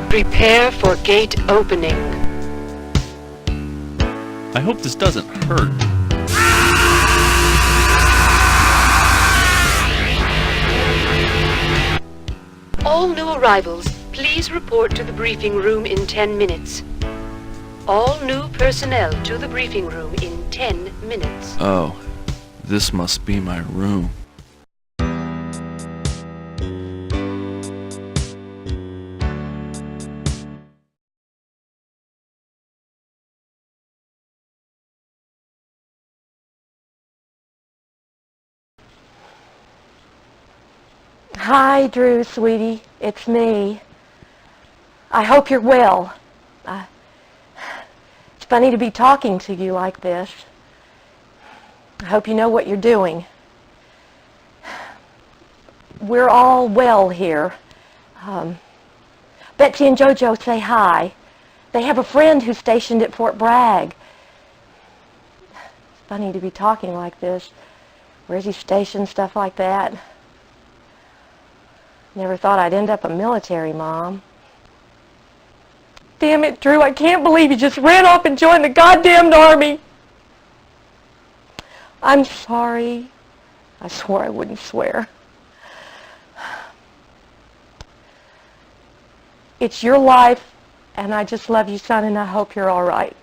Prepare for gate opening. I hope this doesn't hurt. All new arrivals, please report to the briefing room in 10 minutes. All new personnel to the briefing room in 10 minutes. Oh, this must be my room. Hi, Drew, sweetie. It's me. I hope you're well. It's funny to be talking to you like this. I hope you know what you're doing. We're all well here. Betsy and JoJo say hi. They have a friend who's stationed at Fort Bragg. It's funny to be talking like this. Where's he stationed? Stuff like that. Never thought I'd end up a military mom. Damn it, Drew, I can't believe you just ran off and joined the goddamned army. I'm sorry. I swore I wouldn't swear. It's your life, and I just love you, son, and I hope you're all right.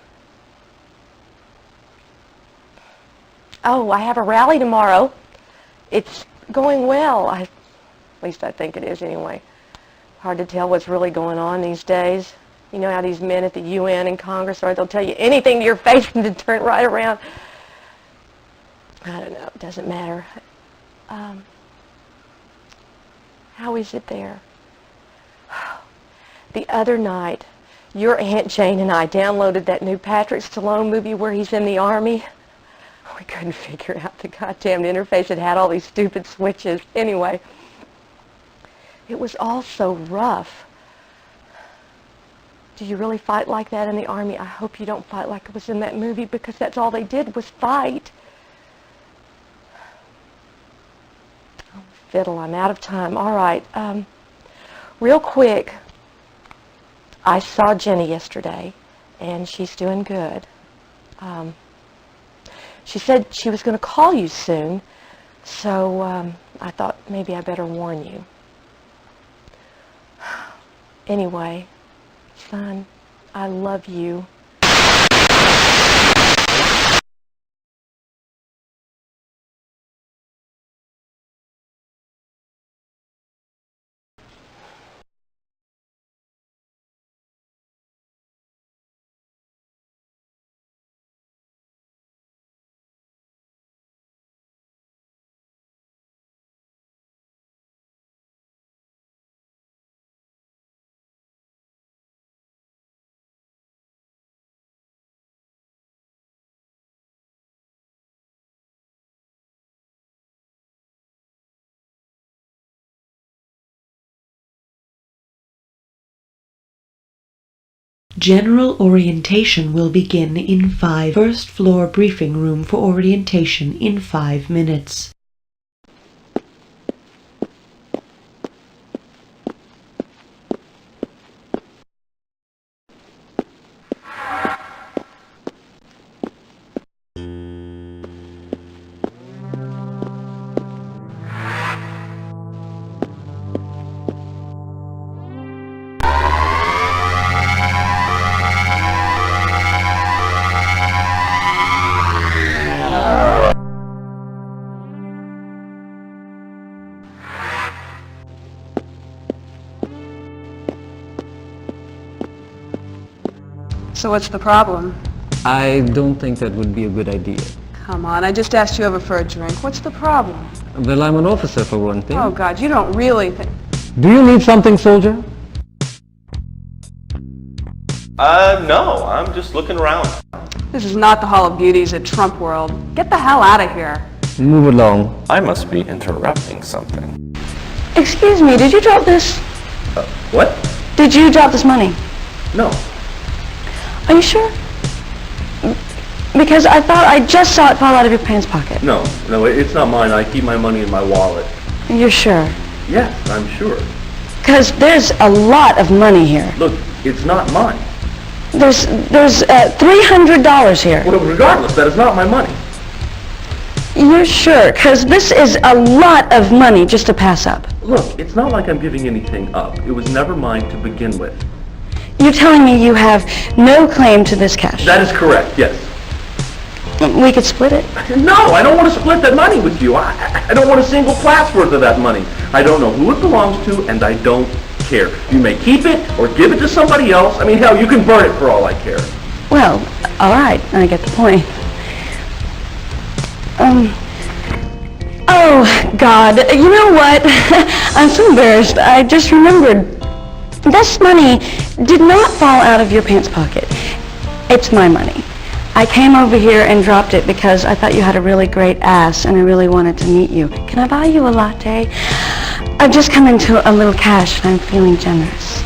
Oh, I have a rally tomorrow. It's going well. At least I think it is anyway. Hard to tell what's really going on these days. You know how these men at the UN and Congress are. They'll tell you anything to your face and then turn right around. I don't know. It doesn't matter. How is it there? The other night, your Aunt Jane and I downloaded that new Patrick Stallone movie where he's in the Army. We couldn't figure out the goddamn interface. It had all these stupid switches. Anyway, it was all so rough. Do you really fight like that in the Army? I hope you don't fight like it was in that movie, because that's all they did was fight. Oh, fiddle, I'm out of time. All right. Real quick, I saw Jenny yesterday, and she's doing good. She said she was going to call you soon, so I thought maybe I better warn you. Anyway, son, I love you. General orientation will begin in 5. First floor briefing room for orientation in 5 minutes. So what's the problem? I don't think that would be a good idea. Come on, I just asked you over for a drink. What's the problem? Well, I'm an officer for one thing. Oh, God, you don't really think... Do you need something, soldier? No, I'm just looking around. This is not the Hall of Beauties at Trump World. Get the hell out of here. Move along. I must be interrupting something. Excuse me, did you drop this? What? Did you drop this money? No. Are you sure? Because I thought I just saw it fall out of your pants pocket. No, it's not mine. I keep my money in my wallet. You're sure? Yes, I'm sure. Because there's a lot of money here. Look, it's not mine. There's $300 here. Well, regardless, that is not my money. You're sure? Because this is a lot of money just to pass up. Look, it's not like I'm giving anything up. It was never mine to begin with. You're telling me you have no claim to this cash? That is correct, yes. We could split it. No, I don't want to split that money with you. I don't want a single class worth of that money. I don't know who it belongs to, and I don't care. You may keep it or give it to somebody else. I mean, hell, you can burn it for all I care. Well, all right, I get the point. Oh, God, you know what? I'm so embarrassed. I just remembered. This money did not fall out of your pants pocket. It's my money. I came over here and dropped it because I thought you had a really great ass and I really wanted to meet you. Can I buy you a latte? I've just come into a little cash and I'm feeling generous.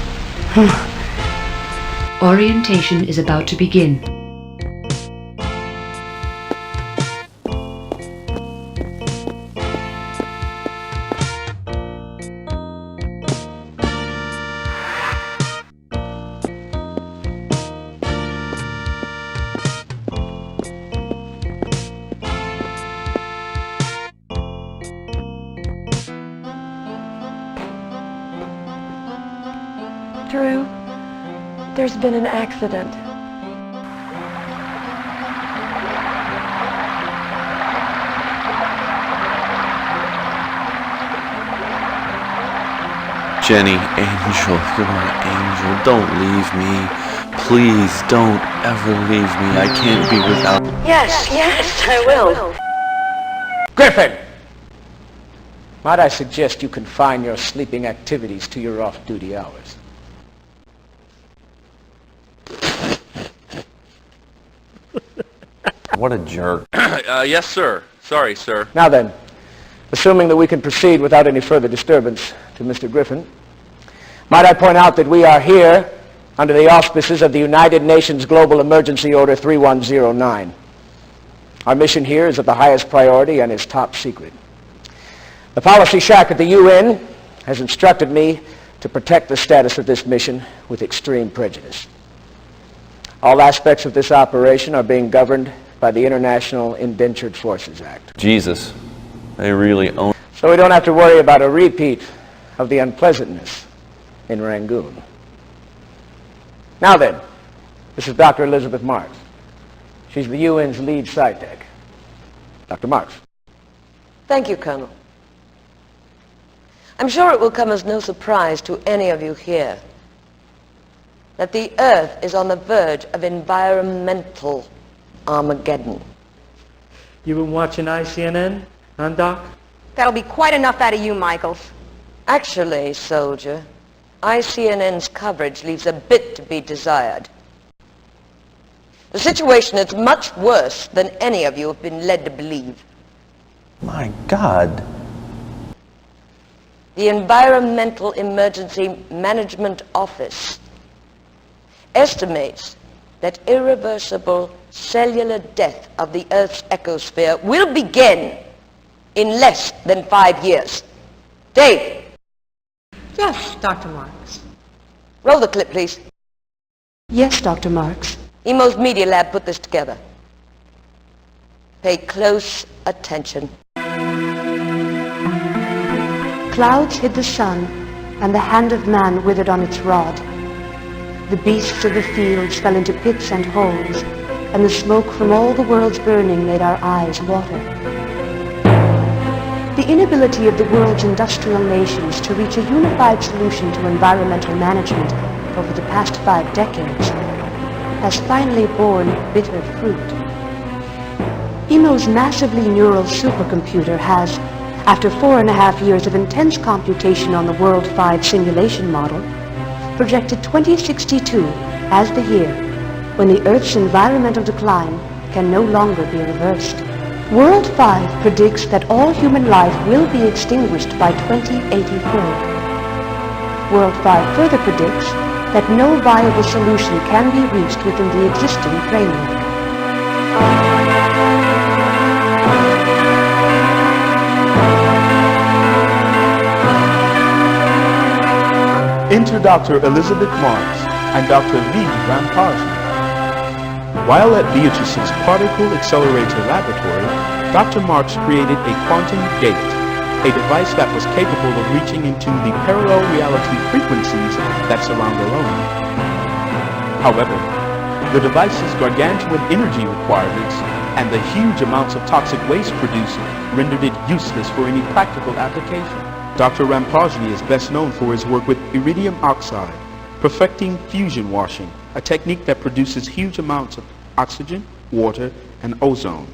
Orientation is about to begin. Drew, there's been an accident. Jenny, angel, you're my angel. Don't leave me. Please don't ever leave me. I can't be without... Yes, I will. Griffin! Might I suggest you confine your sleeping activities to your off-duty hours? What a jerk. Yes, sir. Sorry, sir. Now then, assuming that we can proceed without any further disturbance to Mr. Griffin, might I point out that we are here under the auspices of the United Nations Global Emergency Order 3109. Our mission here is of the highest priority and is top secret. The policy shack at the UN has instructed me to protect the status of this mission with extreme prejudice. All aspects of this operation are being governed by the International Indentured Forces Act. Jesus, they really own... So we don't have to worry about a repeat of the unpleasantness in Rangoon. Now then, this is Dr. Elizabeth Marks. She's the UN's lead site tech. Dr. Marks. Thank you, Colonel. I'm sure it will come as no surprise to any of you here that the Earth is on the verge of environmental Armageddon. You been watching ICNN, huh, Doc? That'll be quite enough out of you, Michaels. Actually, soldier, ICNN's coverage leaves a bit to be desired. The situation is much worse than any of you have been led to believe. My God. The Environmental Emergency Management Office estimates that irreversible cellular death of the Earth's ecosphere will begin in less than 5 years. Dave! Yes, Dr. Marks. Roll the clip, please. Yes, Dr. Marks. Emo's Media Lab put this together. Pay close attention. Clouds hid the sun, and the hand of man withered on its rod. The beasts of the fields fell into pits and holes, and the smoke from all the world's burning made our eyes water. The inability of the world's industrial nations to reach a unified solution to environmental management over the past 5 decades has finally borne bitter fruit. Emo's massively neural supercomputer has, after 4.5 years of intense computation on the World 5 simulation model, projected 2062 as the year when the Earth's environmental decline can no longer be reversed. World 5 predicts that all human life will be extinguished by 2084. World 5 further predicts that no viable solution can be reached within the existing framework. Enter Dr. Elizabeth Marks and Dr. Lee Ramparji. While at Beatrice's Particle Accelerator Laboratory, Dr. Marks created a quantum gate, a device that was capable of reaching into the parallel reality frequencies that surround our own. However, the device's gargantuan energy requirements and the huge amounts of toxic waste produced rendered it useless for any practical application. Dr. Ramparji is best known for his work with iridium oxide, perfecting fusion washing, a technique that produces huge amounts of oxygen, water, and ozone.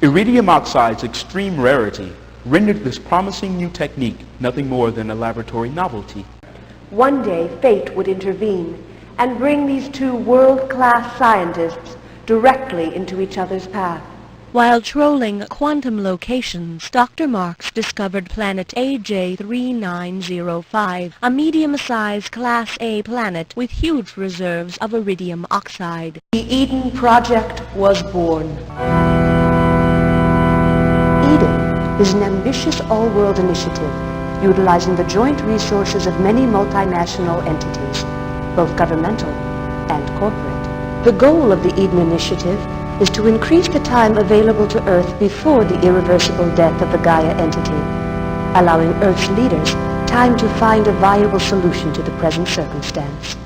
Iridium oxide's extreme rarity rendered this promising new technique nothing more than a laboratory novelty. One day, fate would intervene and bring these two world-class scientists directly into each other's path. While trolling quantum locations, Dr. Marks discovered planet AJ3905, a medium-sized Class A planet with huge reserves of iridium oxide. The Eden Project was born. Eden is an ambitious all-world initiative utilizing the joint resources of many multinational entities, both governmental and corporate. The goal of the Eden Initiative is to increase the time available to Earth before the irreversible death of the Gaia entity, allowing Earth's leaders time to find a viable solution to the present circumstance.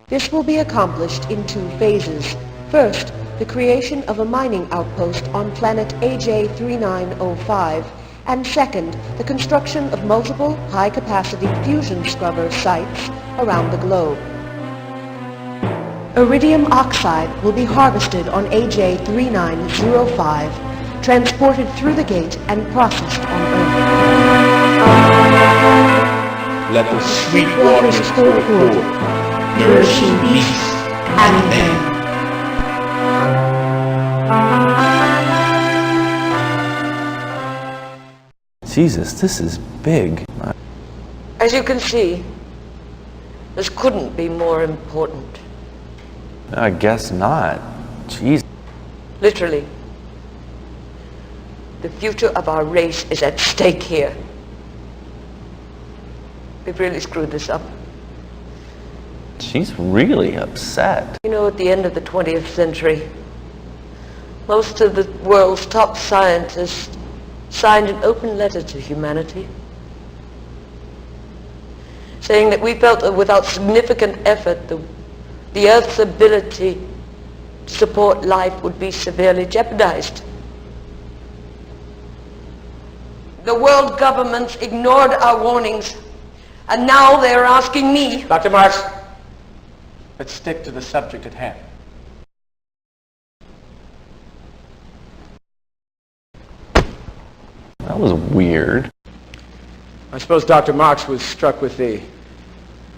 This will be accomplished in two phases. First, the creation of a mining outpost on planet AJ3905, and second, the construction of multiple high-capacity fusion scrubber sites around the globe. Iridium oxide will be harvested on AJ3905, transported through the gate and processed on Earth. Let the sweet waters go forth, nourishing beasts and men. Jesus, this is big. As you can see, this couldn't be more important. I guess not. Jeez. Literally. The future of our race is at stake here. We've really screwed this up. She's really upset. You know, at the end of the 20th century, most of the world's top scientists signed an open letter to humanity, saying that we felt that without significant effort, the Earth's ability to support life would be severely jeopardized. The world governments ignored our warnings, and now they are asking me... Dr. Marks, let's stick to the subject at hand. That was weird. I suppose Dr. Marks was struck with the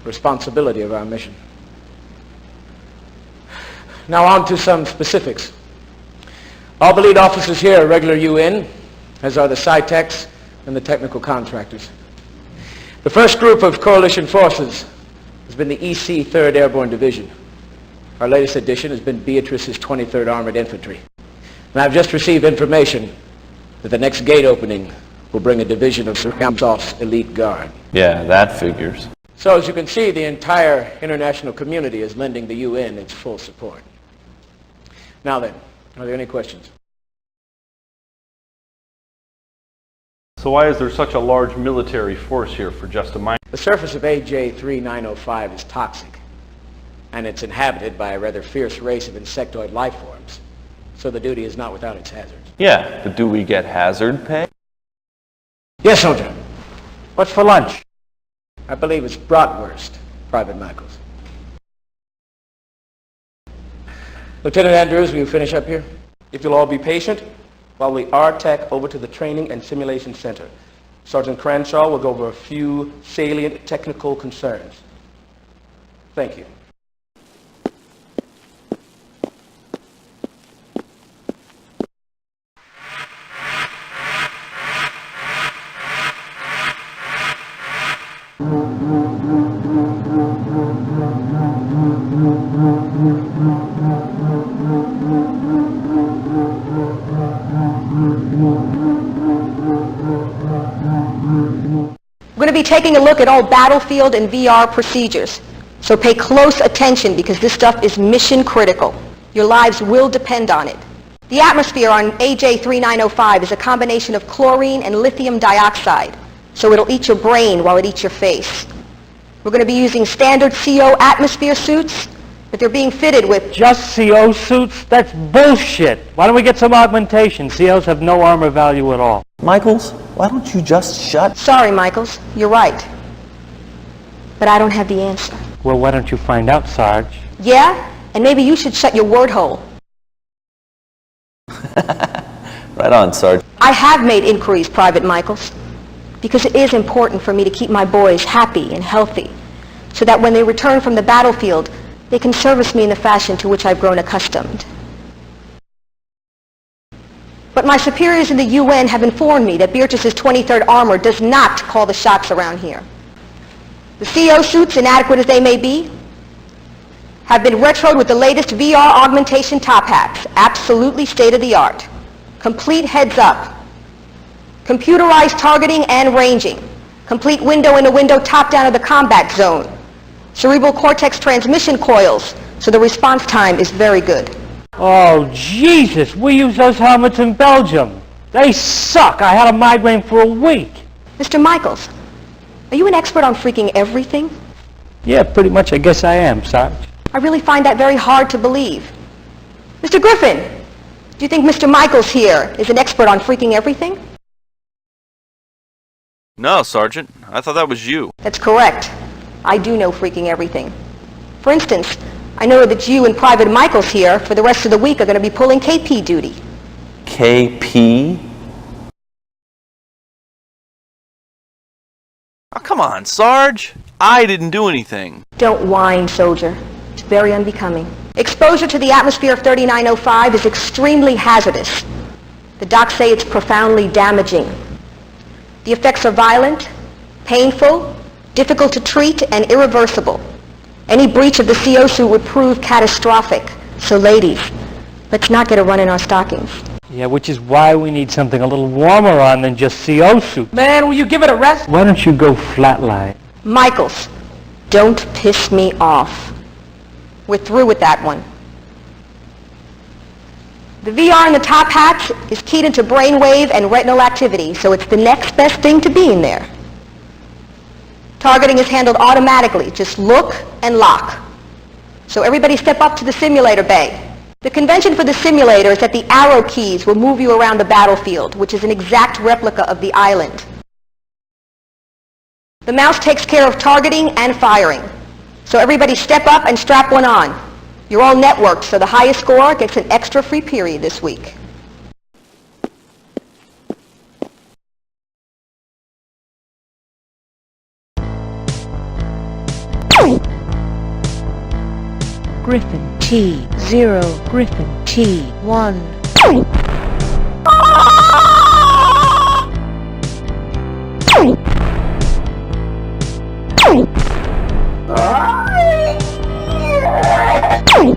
responsibility of our mission. Now on to some specifics. All the lead officers here are regular UN, as are the SciTechs and the technical contractors. The first group of coalition forces has been the EC 3rd Airborne Division. Our latest addition has been Beatrice's 23rd Armored Infantry. And I've just received information that the next gate opening will bring a division of Sir Kamsov's elite guard. Yeah, that figures. So as you can see, the entire international community is lending the UN its full support. Now then, are there any questions? So why is there such a large military force here for just a mine? The surface of AJ3905 is toxic, and it's inhabited by a rather fierce race of insectoid life forms. So the duty is not without its hazards. Yeah, but do we get hazard pay? Yes, soldier. What's for lunch? I believe it's bratwurst, Private Michaels. Lieutenant Andrews, will you finish up here? If you'll all be patient, while we R-Tech over to the Training and Simulation Center. Sergeant Cranshaw will go over a few salient technical concerns. Thank you. We're going to be taking a look at all battlefield and VR procedures. So pay close attention because this stuff is mission critical. Your lives will depend on it. The atmosphere on AJ3905 is a combination of chlorine and lithium dioxide. So it'll eat your brain while it eats your face. We're going to be using standard CO atmosphere suits, but they're being fitted with... Just CO suits? That's bullshit. Why don't we get some augmentation? COs have no armor value at all. Michaels, why don't you just shut... Sorry, Michaels. You're right. But I don't have the answer. Well, why don't you find out, Sarge? Yeah? And maybe you should shut your word hole. Right on, Sarge. I have made inquiries, Private Michaels, because it is important for me to keep my boys happy and healthy, so that when they return from the battlefield, they can service me in the fashion to which I've grown accustomed. But my superiors in the UN have informed me that Beatrice's 23rd Armor does not call the shots around here. The CO suits, inadequate as they may be, have been retroed with the latest VR augmentation top hats, absolutely state-of-the-art. Complete heads-up, computerized targeting and ranging, complete window-in-a-window top-down of the combat zone, cerebral cortex transmission coils, so the response time is very good. Oh, Jesus, we use those helmets in Belgium. They suck. I had a migraine for a week. Mr. Michaels, are you an expert on freaking everything? Yeah, pretty much, I guess I am, Sarge. I really find that very hard to believe. Mr. Griffin, do you think Mr. Michaels here is an expert on freaking everything? No, Sergeant. I thought that was you. That's correct. I do know freaking everything. For instance, I know that you and Private Michaels here for the rest of the week are going to be pulling KP duty. KP? Oh, come on, Sarge. I didn't do anything. Don't whine, soldier. It's very unbecoming. Exposure to the atmosphere of 3905 is extremely hazardous. The docs say it's profoundly damaging. The effects are violent, painful, difficult to treat, and irreversible. Any breach of the CO suit would prove catastrophic. So ladies, let's not get a run in our stockings. Yeah, which is why we need something a little warmer on than just CO suit. Man, will you give it a rest? Why don't you go flatline? Michaels, don't piss me off. We're through with that one. The VR in the top hats is keyed into brainwave and retinal activity, so it's the next best thing to being there. Targeting is handled automatically. Just look and lock. So everybody step up to the simulator bay. The convention for the simulator is that the arrow keys will move you around the battlefield, which is an exact replica of the island. The mouse takes care of targeting and firing. So everybody step up and strap one on. You're all networked, so the highest score gets an extra free period this week. Griffin T0, Griffin T1.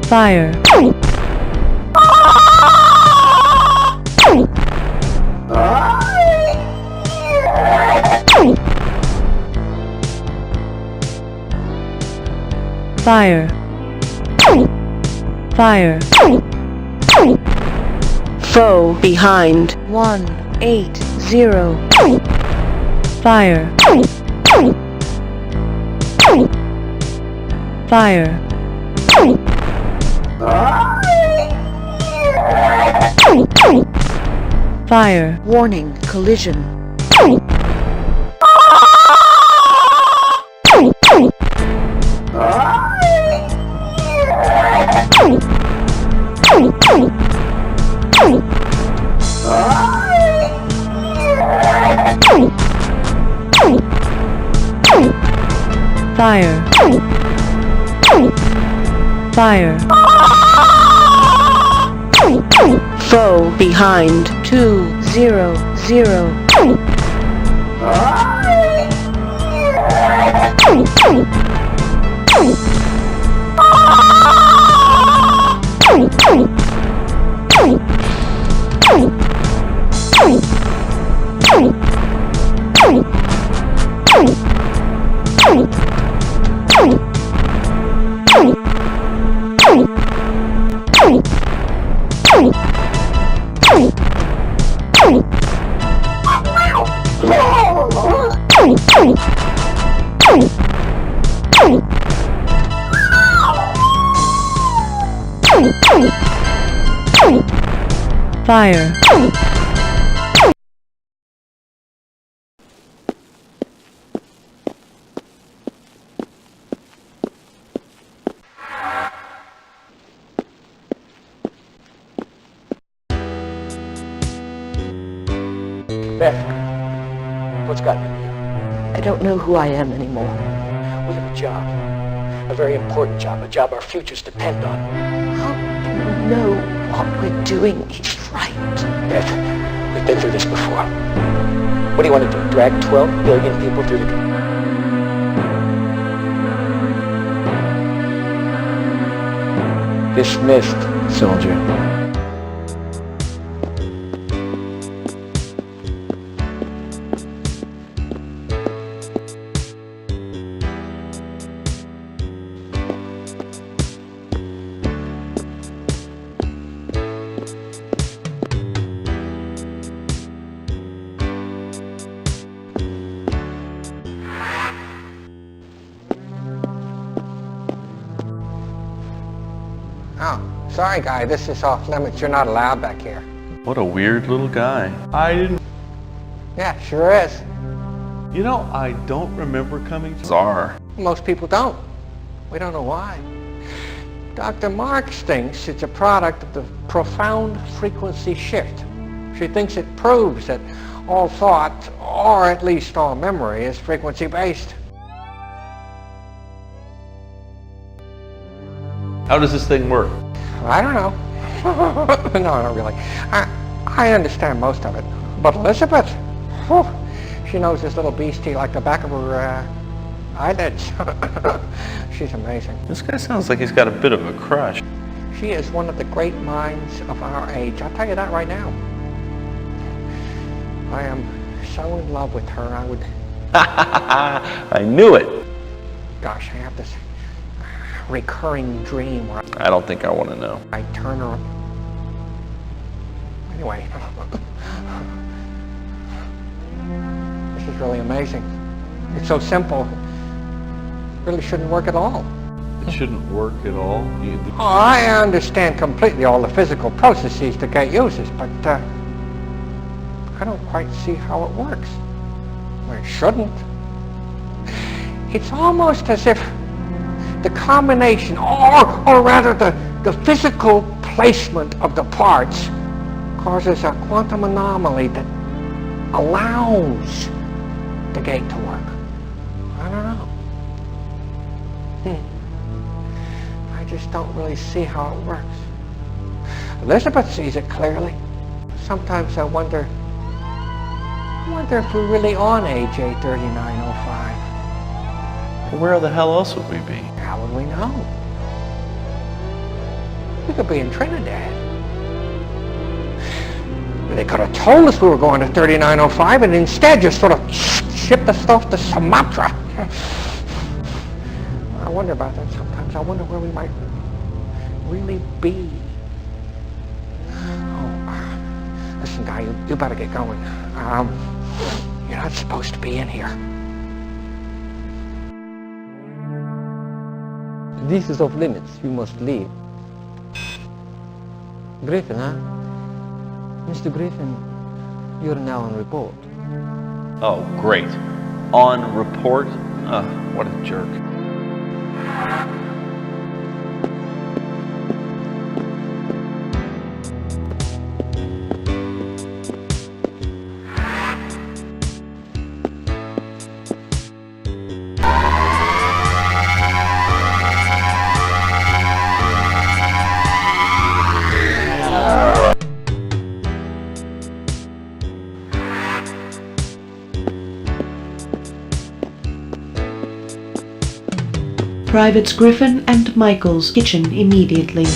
Fire. Fire. Fire. Foe behind. 180. Fire. Fire. Fire. Warning, collision. Fire. Fire. Foe behind. 200. Fire. Beth, what's gotten into you? I don't know who I am anymore. We have a job. A very important job. A job our futures depend on. How do you know what we're doing is right? Beth, we've been through this before. What do you want to do? Drag 12 billion people through the... Dismissed, soldier. Oh, sorry, guy. This is off limits. You're not allowed back here. What a weird little guy. I didn't... Yeah, sure is. You know, I don't remember coming to... Czar. Most people don't. We don't know why. Dr. Marks thinks it's a product of the profound frequency shift. She thinks it proves that all thought, or at least all memory, is frequency-based. How does this thing work? I don't know. No, not really. I understand most of it. But Elizabeth, whew, she knows this little beastie like the back of her eyelids. She's amazing. This guy sounds like he's got a bit of a crush. She is one of the great minds of our age. I'll tell you that right now. I am so in love with her, I would... I knew it. Gosh, I have this recurring dream where I don't think I want to know. I turn her... Anyway. This is really amazing. It's so simple. It really shouldn't work at all. It shouldn't work at all? Oh, I understand completely all the physical processes the gate uses, but I don't quite see how it works. Well, it shouldn't. It's almost as if the combination, or rather the physical placement of the parts causes a quantum anomaly that allows the gate to work. I don't know. I just don't really see how it works. Elizabeth sees it clearly. Sometimes I wonder if we're really on AJ 3905. Where the hell else would we be? How would we know? We could be in Trinidad. They could have told us we were going to 3905 and instead just sort of shipped the stuff to Sumatra. I wonder about that sometimes. I wonder where we might really be. Oh, listen, guy, you better get going. You're not supposed to be in here. This is off limits. You must leave. Griffin, huh? Mr. Griffin, you're now on report. Oh, great. On report? What a jerk. Privates Griffin and Michael's kitchen immediately.